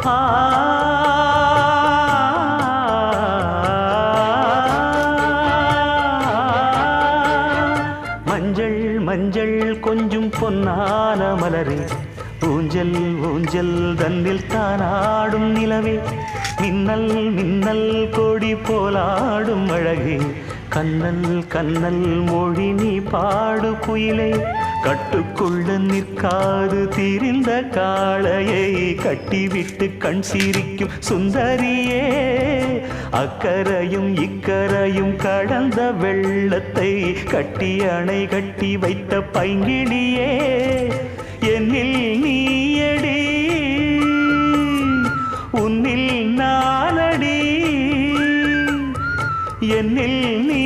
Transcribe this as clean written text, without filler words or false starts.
ஆ மஞ்சள் மஞ்சள் கொஞ்சம் பொன்னான மலரே ஊஞ்சல் ஊஞ்சல் தன்னில் தானாடும் நிலவே மின்னல் மின்னல் கொடி போலாடும் அழகே கண்ணல் கண்ணல் மொழி நீ பாடு குயிலே கட்டுக்குள்ள நிற்காது திரிந்த காளையை கட்டிவிட்டு கண் சிரிக்கும் சுந்தரியே அக்கரையும் இக்கரையும் கடந்த வெள்ளத்தை கட்டி அணை கட்டி வைத்த பைங்கிளியே என்னில் நீயடி உன்னில் நானடி என்னில் நீ